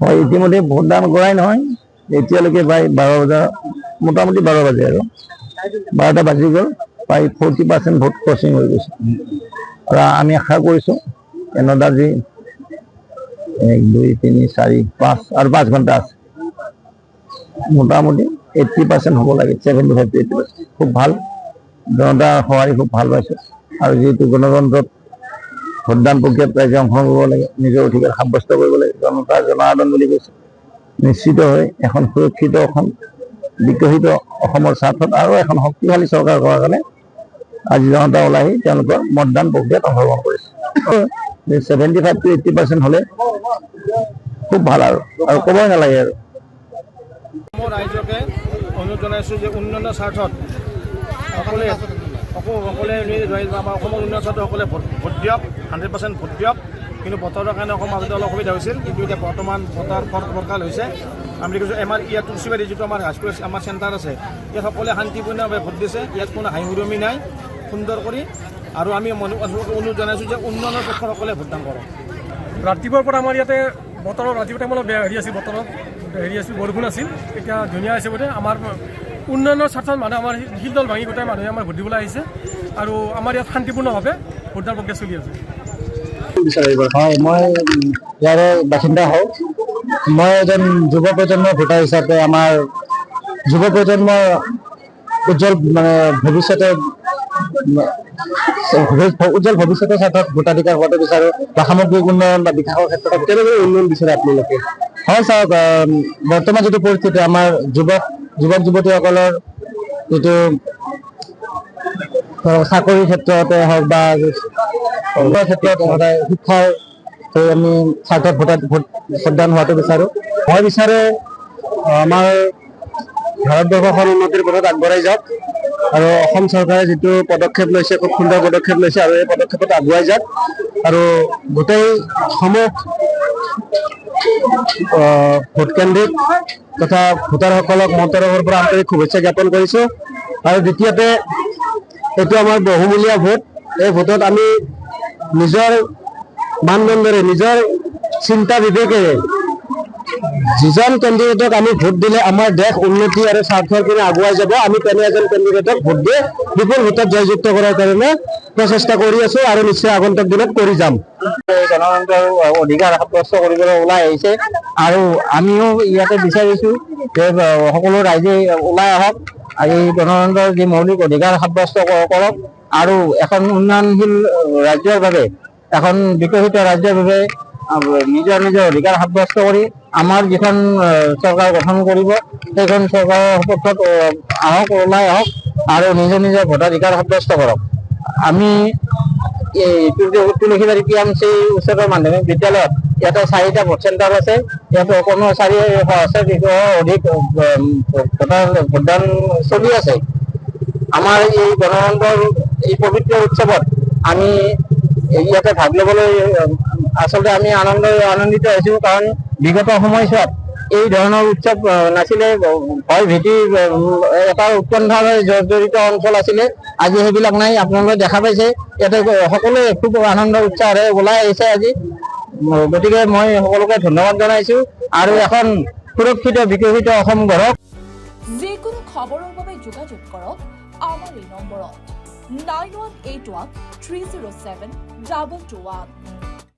হয় ইতিমধ্যে ভোটদান কৰাই নহয় এতিয়ালৈকে প্ৰায় 12 বজা মোটামুটি 12 বাজে আৰু 12টা বাজি গ'ল প্ৰায় 40% ভোট ক্ৰচিং হৈ গৈছে আৰু আমি আশা কৰিছোঁ এনত আজি 1 2 3 4 5 আৰু 5 ঘণ্টা আছে মোটামুটি 80% হ'ব লাগে 75 to 80% খুব ভাল জনতাৰ সঁহাৰি খুব ভাল পাইছোঁ আৰু যিহেতু গণতন্ত্ৰত ভোটদান প্ৰক্ৰিয়াত ৰাইজে অংশগ্ৰহণ কৰিব লাগে নিজৰ অধিকাৰ সাব্যস্ত কৰিব লাগে জনতাৰ জনাৰ্দন বুলি কৈছে নিশ্চিত হৈ এখন সুৰক্ষিত অসম বিকশিত অসমৰ স্বাৰ্থত আৰু এখন শক্তিশালী চৰকাৰ কৰাৰ কাৰণে আজি জনতা ওলাই আহি তেওঁলোকৰ মতদান প্ৰক্ৰিয়াত অংশগ্ৰহণ কৰিছে 75 to 80% হ'লে খুব ভাল আৰু ক'বই নালাগে আৰু ৰাইজকে অনুৰোধ জনাইছোঁ যে উন্নয়নৰ স্বাৰ্থত সকলোৱে আমাৰ অসমৰ উন্নয়নৰ স্বাৰ্থত সকলোৱে ভোট দিয়ক 100% ভোট দিয়ক কিন্তু বতৰৰ কাৰণে অসম মাজতে অলপ অসুবিধা হৈছিল কিন্তু এতিয়া বৰ্তমান বতৰ ফৰকাল হৈছে আমি কৈছোঁ আমাৰ ইয়াত তুলসীবাৰী যিটো আমাৰ হাইস্কুল আমাৰ চেণ্টাৰ আছে ইয়াত সকলোৱে শান্তিপূৰ্ণভাৱে ভোট দিছে ইয়াত কোনো হাঁহি উৰুমি নাই সুন্দৰ কৰি আৰু আমি অনুৰোধ জনাইছোঁ যে উন্নয়নৰ পক্ষত সকলোৱে ভোটদান কৰক ৰাতিপুৱাৰ পৰা আমাৰ ইয়াতে বতৰৰ ৰাতিপুৱা টাইমত বেয়া আছিল বতৰত আছিল বৰষুণ আছিল এতিয়া ধুনীয়া হৈছে বোধে আমাৰ উন্নয়নৰ স্বাৰ্থত মানুহে আমাৰ শিলডল ভাঙি গোটেই মানুহে আমাৰ ভোট দিবলৈ আহিছে আৰু আমাৰ ইয়াত শান্তিপূৰ্ণভাৱে ভোটদান প্ৰক্ৰিয়া চলি আছে হয় মই ইয়াৰে বাসিন্দা হওঁ মই এজন যুৱ প্ৰজন্মৰ ভোটাৰ হিচাপে আমাৰ যুৱ প্ৰজন্মৰ উজ্জ্বল ভৱিষ্যতৰ স্বাৰ্থত ভোটাধিকাৰ হোৱাটো বিচাৰোঁ বা সামগ্ৰিক উন্নয়ন বা বিকাশৰ ক্ষেত্ৰত কেনেদৰে উন্নয়ন বিচাৰে আপোনালোকে হয় চাওক বৰ্তমান যিটো পৰিস্থিতি আমাৰ যুৱক যুৱতীসকলৰ যিটো চাকৰিৰ ক্ষেত্ৰতে হওক বা ক্ষেত্ৰত সদায় শিক্ষাৰ আমি স্বাৰ্থত ভোটদান হোৱাটো বিচাৰোঁ মই বিচাৰোঁ আমাৰ ভাৰতবৰ্ষখন উন্নতিৰ পথত আগবঢ়াই যাওক আৰু অসম চৰকাৰে যিটো পদক্ষেপ লৈছে খুব সুন্দৰ পদক্ষেপ লৈছে আৰু এই পদক্ষেপত আগুৱাই যাওক আৰু গোটেই সমূহ ভোটকেন্দ্ৰিক তথা ভোটাৰসকলক মোৰ তৰফৰ পৰা আন্তৰিক শুভেচ্ছা জ্ঞাপন কৰিছোঁ আৰু দ্বিতীয়তে এইটো আমাৰ বহুমূলীয়া ভোট এই ভোটত আমি নিজৰ মানদণ্ডৰে নিজৰ চিন্তা বিবেকেৰে যিজন কেণ্ডিডেটক আমি ভোট দিলে আমাৰ দেশ উন্নতি আৰু স্বাৰ্থৰ পিনে আগুৱাই যাব আমি তেনে এজন কেণ্ডিডেটক ভোট দি বিপুল ভোটত জয়যুক্ত কৰাৰ কাৰণে প্ৰচেষ্টা কৰি আছোঁ আৰু নিশ্চয় আগন্তুক দিনত কৰি যাম গণতন্ত্ৰৰ অধিকাৰ সাব্যস্ত কৰিবলৈ ওলাই আহিছে আৰু আমিও ইয়াতে বিচাৰিছোঁ যে সকলো ৰাইজে ওলাই আহক আৰু এই গণতন্ত্ৰৰ যি মৌলিক অধিকাৰ সাব্যস্ত কৰক আৰু এখন উন্নয়নশীল ৰাজ্যৰ বাবে এখন বিকশিত ৰাজ্যৰ বাবে নিজৰ অধিকাৰ সাব্যস্ত কৰি আমাৰ যিখন চৰকাৰ গঠন কৰিব সেইখন চৰকাৰৰ সপক্ষত আহক ওলাই আহক আৰু নিজৰ ভোটাধিকাৰ সাব্যস্ত কৰক আমি তুলসীবাৰী PMC উচ্চতৰ মাধ্যমিক বিদ্যালয়ত ইয়াতে 4টা ভোট চেণ্টাৰ আছে ইয়াত কোনো 400 অধিক ভোটদান চলি আছে আমাৰ এই গণতন্ত্ৰৰ এই পবিত্ৰ উৎসৱত আমি ইয়াতে ভাগ ল'বলৈ আচলতে আমি আনন্দিত হৈছোঁ কাৰণ বিগত সময়ছোৱাত এই ধৰণৰ উৎসৱ নাছিলে ভয় ভীতি এটা উৎকণ্ঠাৰে জড়িত অঞ্চল আছিলে আজি সেইবিলাক নাই আপোনালোকে দেখা পাইছে ইয়াতে সকলোৱে খুব আনন্দ উৎসাহেৰে ওলাই আহিছে আজি গতিকে মই সকলোকে ধন্যবাদ জনাইছোঁ আৰু এখন সুৰক্ষিত বিকশিত অসম গঢ়ক যিকোনো খবৰৰ বাবে যোগাযোগ কৰক আমাৰ এই নম্বৰত 9181 307 221